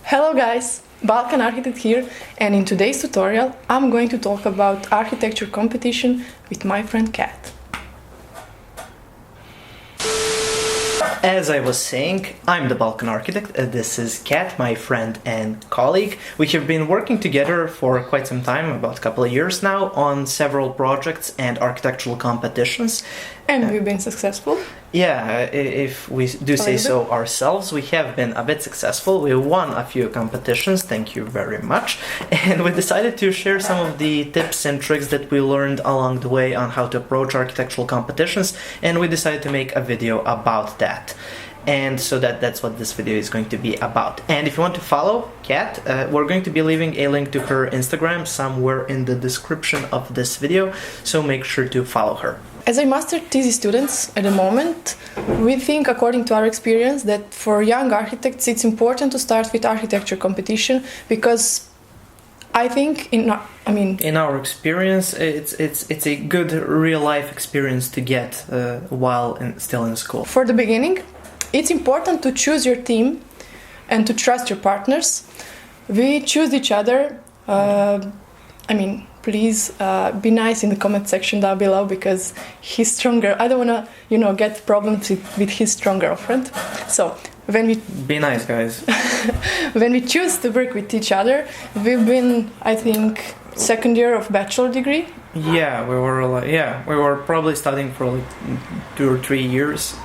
Hello guys, Balkan Architect here, and in today's tutorial I'm going to talk about architecture competition with my friend Kat. As I was saying, I'm the Balkan Architect. This is Kat, my friend and colleague. We have been working together for quite some time, about a couple of years now, on several projects and architectural competitions. And we've been successful. Yeah, if we do say so ourselves, we have been a bit successful. We won a few competitions, thank you very much. And we decided to share some of the tips and tricks that we learned along the way on how to approach architectural competitions, and we decided to make a video about that. And so that's what this video is going to be about. And if you want to follow Kat, we're going to be leaving a link to her Instagram somewhere in the description of this video, so make sure to follow her. As a master thesis students at the moment, we think, according to our experience, that for young architects it's important to start with architecture competition, because I think in our experience it's a good real life experience to get while still in school. For the beginning, it's important to choose your team and to trust your partners. We choose each other. Please be nice in the comment section down below, because he's stronger. I don't want to, get problems with his strong girlfriend. So when we be nice, guys. When we choose to work with each other, we've been, I think, second year of bachelor degree. Yeah, we were probably studying for like 2 or 3 years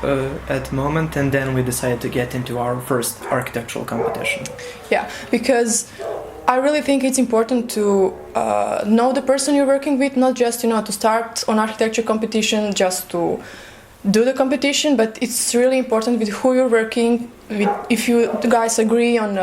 at the moment, and then we decided to get into our first architectural competition. Yeah, because I really think it's important to know the person you're working with, not just, to start on architecture competition just to do the competition, but it's really important with who you're working with, if you guys agree on,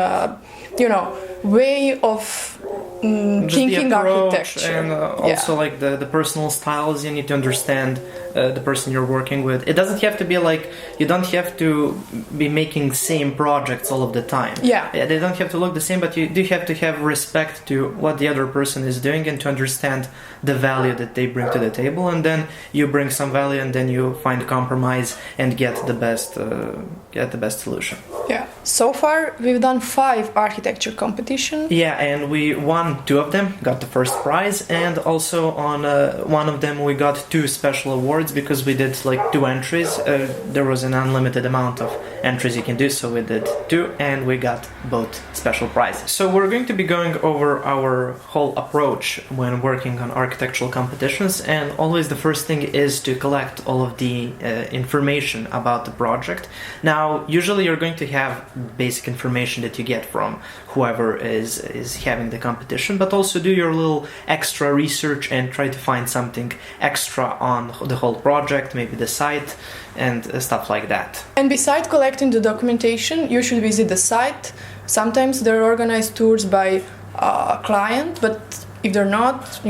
way of thinking architecture. And also like the personal styles. You need to understand the person you're working with. It doesn't have to be like, you don't have to be making same projects all of the time. Yeah, they don't have to look the same, but you do have to have respect to what the other person is doing and to understand the value that they bring to the table, and then you bring some value, and then you find compromise and get the best solution. Yeah, so far we've done 5 architecture competitions. Yeah, and we won 2 of them, got the first prize, and also on one of them we got 2 special awards because we did like 2 entries. There was an unlimited amount of entries you can do, so we did 2 and we got both special prizes. So we're going to be going over our whole approach when working on architectural competitions, and always the first thing is to collect all of the information about the project. Now, usually you're going to have basic information that you get from whoever is having the competition, but also do your little extra research and try to find something extra on the whole project, maybe the site and stuff like that. And besides collecting the documentation, you should visit the site. Sometimes there are organized tours by a client, but if they're not,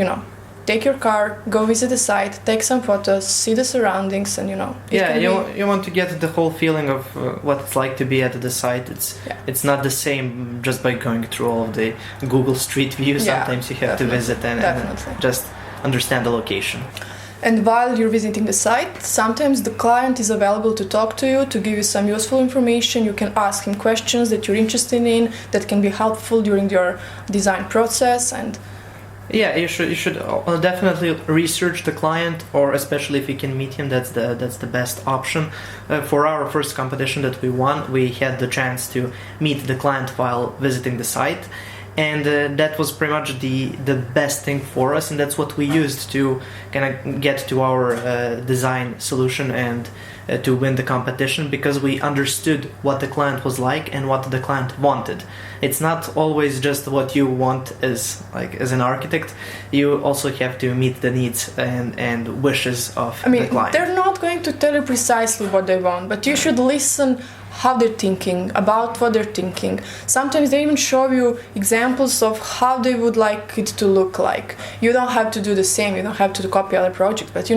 take your car, go visit the site, take some photos, see the surroundings, and you want to get the whole feeling of what it's like to be at the site. It's not the same just by going through all of the Google Street View. Sometimes you have to visit and just understand the location. And while you're visiting the site, sometimes the client is available to talk to you, to give you some useful information. You can ask him questions that you're interested in, that can be helpful during your design process. And yeah, you should definitely research the client, or especially if you can meet him, that's the best option. For our first competition that we won, we had the chance to meet the client while visiting the site, and that was pretty much the best thing for us, and that's what we used to kind of get to our design solution and to win the competition, because we understood what the client was like and what the client wanted. It's not always just what you want as an architect. You also have to meet the needs and wishes of the client. They're not going to tell you precisely what they want, but you should listen how they're thinking, about what they're thinking. Sometimes they even show you examples of how they would like it to look like. You don't have to do the same, you don't have to copy other projects, but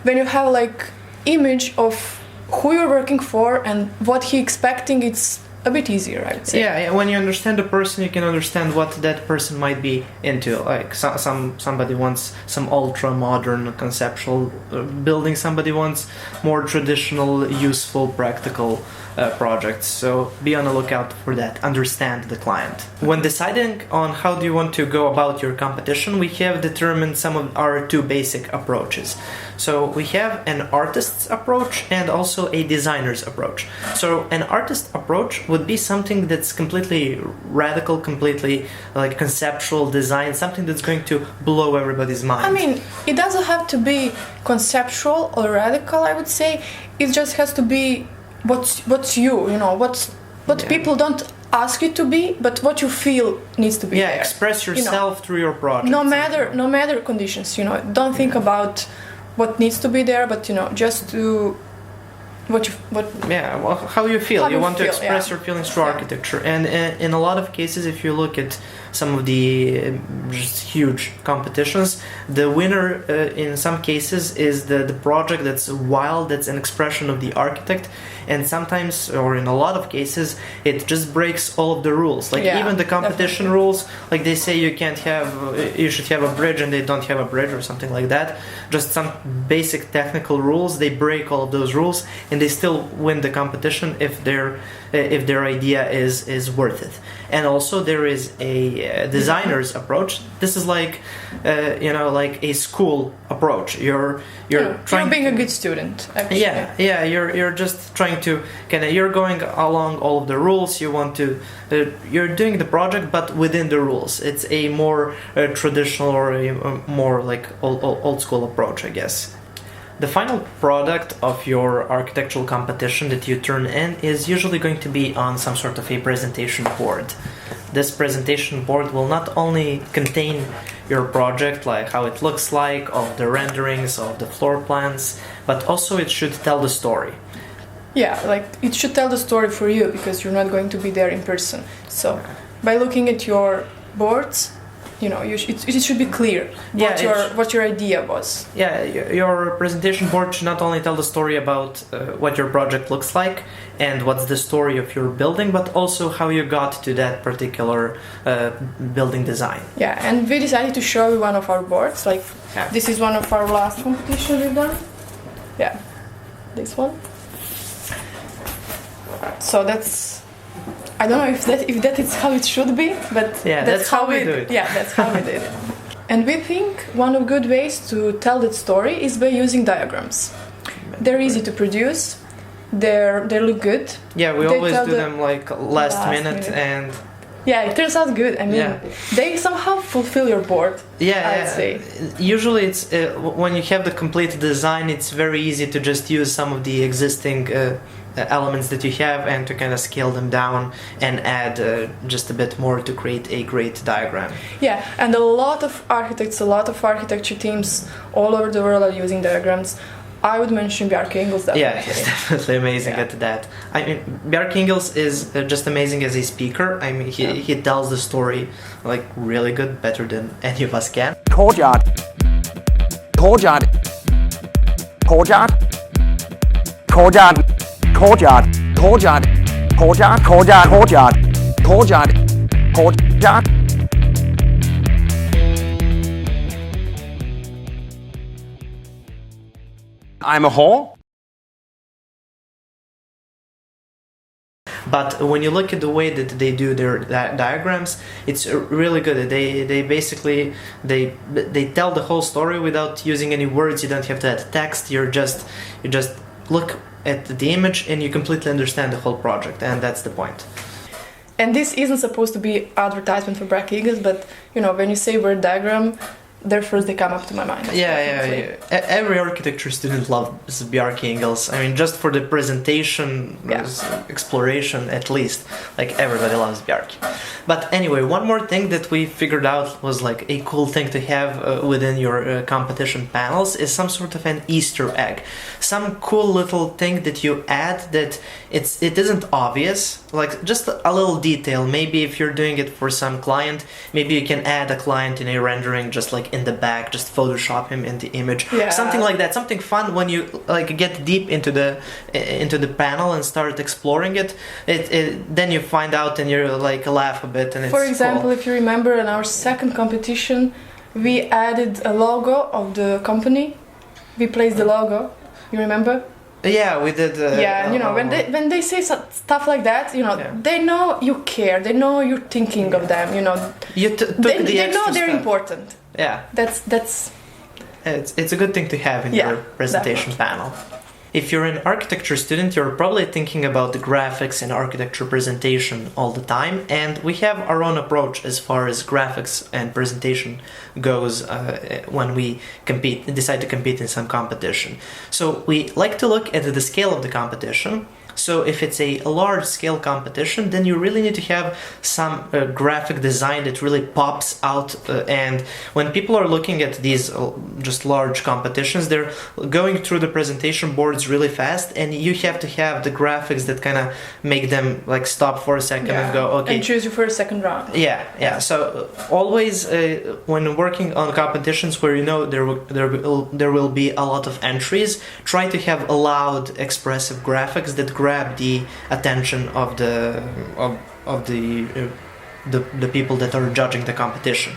when you have like image of who you're working for and what he's expecting, it's a bit easier, I would say. Yeah, when you understand a person, you can understand what that person might be into. Like somebody wants some ultra modern conceptual building, somebody wants more traditional, useful, practical projects. So be on the lookout for that. Understand the client. When deciding on how do you want to go about your competition, we have determined some of our two basic approaches. So we have an artist's approach and also a designer's approach. So an artist approach would be something that's completely radical, completely like conceptual design, something that's going to blow everybody's mind. I mean, it doesn't have to be conceptual or radical, I would say. It just has to be what's you know, what people don't ask you to be, but what you feel needs to be there. Express yourself through your project. No matter conditions, don't think about what needs to be there, but just do how you feel. You want to feel, express your feelings through architecture, and in a lot of cases, if you look at some of the just huge competitions, the winner in some cases is the project that's wild, that's an expression of the architect, and sometimes, or in a lot of cases, it just breaks all of the rules. Like even the competition rules, like they say you should have a bridge, and they don't have a bridge or something like that. Just some basic technical rules, they break all of those rules, and they still win the competition if their idea is worth it. And also there is a designer's approach. This is like like a school approach. You're trying being a good student, actually. You're just trying to you're going along all of the rules. You want to you're doing the project, but within the rules. It's a more traditional or a more like old school approach, I guess. The final product of your architectural competition that you turn in is usually going to be on some sort of a presentation board. This presentation board will not only contain your project, like how it looks like, all the renderings, all the floor plans, but also it should tell the story. Yeah, like it should tell the story for you, because you're not going to be there in person. So by looking at your boards, it should be clear what your idea was. Yeah, your presentation board should not only tell the story about what your project looks like and what's the story of your building, but also how you got to that particular building design. Yeah, and we decided to show you one of our boards. This is one of our last competitions we've done. Yeah, this one. So that's... I don't know if that is how it should be, but that's how we do it. Yeah, that's how we did it. And we think one of good ways to tell that story is by using diagrams. They're easy to produce. They look good. Yeah, we always do them like last minute and... Yeah, it turns out good. I mean, they somehow fulfill your board. I'd say. Usually, it's when you have the complete design, it's very easy to just use some of the existing elements that you have and to kind of scale them down and add just a bit more to create a great diagram. Yeah, and a lot of architecture teams all over the world are using diagrams. I would mention Bjarke Ingels definitely. Yeah, he's definitely amazing at that. I mean, Bjarke Ingels is just amazing as a speaker. I mean, he tells the story like really good, better than any of us can. Courtyard. Courtyard. Courtyard. Courtyard. Courtyard. Courtyard. Courtyard. Courtyard. Courtyard. Courtyard. Courtyard. I'm a whore. But when you look at the way that they do their diagrams, it's really good. They basically they tell the whole story without using any words. You don't have to add text. You just look at the image and you completely understand the whole project, and that's the point. And this isn't supposed to be advertisement for Bjarke Ingels, but when you say word diagram, first they come up to my mind. Yeah. Every architecture student loves Bjarke Ingels. I mean, just for the presentation, exploration at least. Like, everybody loves Bjarke. But anyway, one more thing that we figured out was like a cool thing to have within your competition panels is some sort of an Easter egg. Some cool little thing that you add that it isn't obvious. Like, just a little detail. Maybe if you're doing it for some client, maybe you can add a client in a rendering just like in the back, just Photoshop him in the image, Yeah. something like that, something fun. When you like get deep into the panel and start exploring it, then you find out and you're like laugh a bit, and it's For example, cool. if you remember in our second competition, we added a logo of the company. We placed the logo. You remember? Yeah, we did. Yeah, you know, when they say stuff like that, you know, Yeah. they know you care. They know you're thinking of them. You know, you took they the know extra they're step. important. Yeah, That's it's a good thing to have in Yeah, your presentation panel. If you're an architecture student, you're probably thinking about the graphics and architecture presentation all the time, and we have our own approach as far as graphics and presentation goes when we decide to compete in some competition. So we like to look at the scale of the competition. So if it's a large scale competition, then you really need to have some graphic design that really pops out, and when people are looking at these just large competitions, they're going through the presentation boards really fast, and you have to have the graphics that kind of make them like stop for a second and go, okay, and choose you for a second round. yeah. So always when working on competitions where you know there will be a lot of entries, try to have loud, expressive graphics that grab the attention of the people that are judging the competition.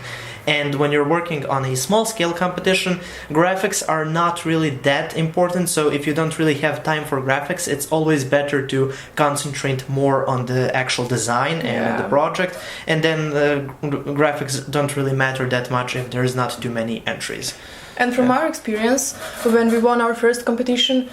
And when you're working on a small scale competition, graphics are not really that important. So if you don't really have time for graphics, it's always better to concentrate more on the actual design and the project. And then graphics don't really matter that much if there's not too many entries. And from our experience, when we won our first competition,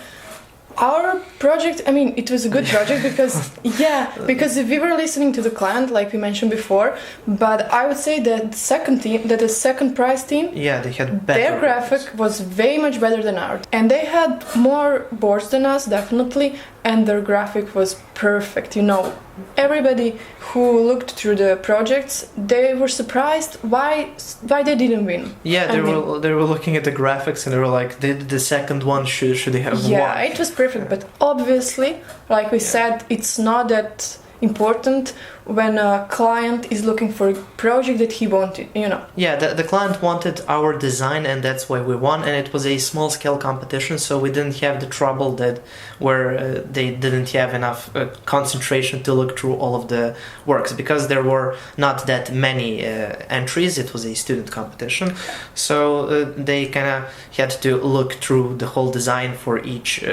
our project, I mean, it was a good project because we were listening to the client, like we mentioned before. But I would say that the second prize team, they had better their graphic was way much better than ours, and they had more boards than us, definitely, and their graphic was perfect. You know, everybody who looked through the projects, they were surprised why they didn't win. Yeah, they were looking at the graphics and they were like, the second one should they have won? Yeah, it was perfect, but obviously, like we said, it's not that important when a client is looking for a project that he wanted, you know. Yeah, the client wanted our design, and that's why we won, and it was a small scale competition, so we didn't have the trouble that where they didn't have enough concentration to look through all of the works, because there were not that many entries. It was a student competition, so they kind of had to look through the whole design for each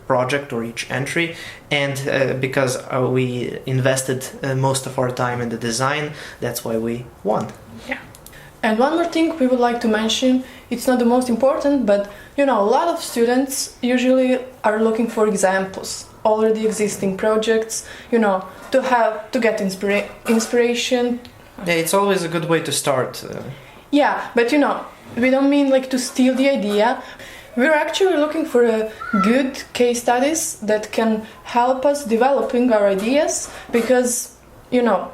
project or each entry, and because we invested most of our time in the design, that's why we won. Yeah. And one more thing we would like to mention, it's not the most important, but you know, a lot of students usually are looking for examples, already existing projects, you know, to get inspiration. Yeah, it's always a good way to start. Yeah, but you know, we don't mean like to steal the idea. We're actually looking for a good case studies that can help us developing our ideas, because, you know,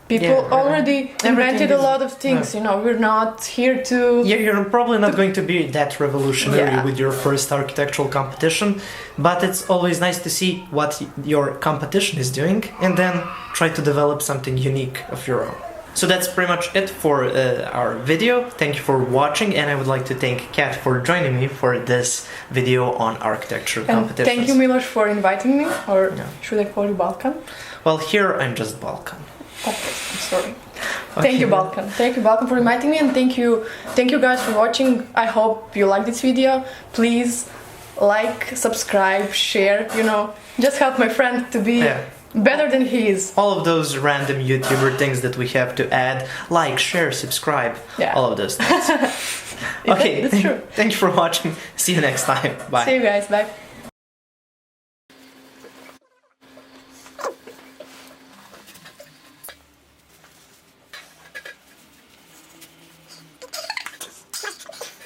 people already invented a lot of things. You know, we're not here to... Yeah, you're probably not going to be that revolutionary with your first architectural competition, but it's always nice to see what your competition is doing and then try to develop something unique of your own. So that's pretty much it for our video. Thank you for watching, and I would like to thank Kat for joining me for this video on architecture competitions. Thank you, Miloš, for inviting me, or should I call you Balkan? Well, here I'm just Balkan. Okay, I'm sorry. Okay. Thank you, Balkan. Thank you, Balkan, for inviting me, and thank you guys for watching. I hope you like this video. Please like, subscribe, share. You know, just help my friend to be better than he is. All of those random YouTuber things that we have to add, like, share, subscribe, all of those things. Okay, that's true. Thank you for watching. See you next time. Bye. See you guys. Bye.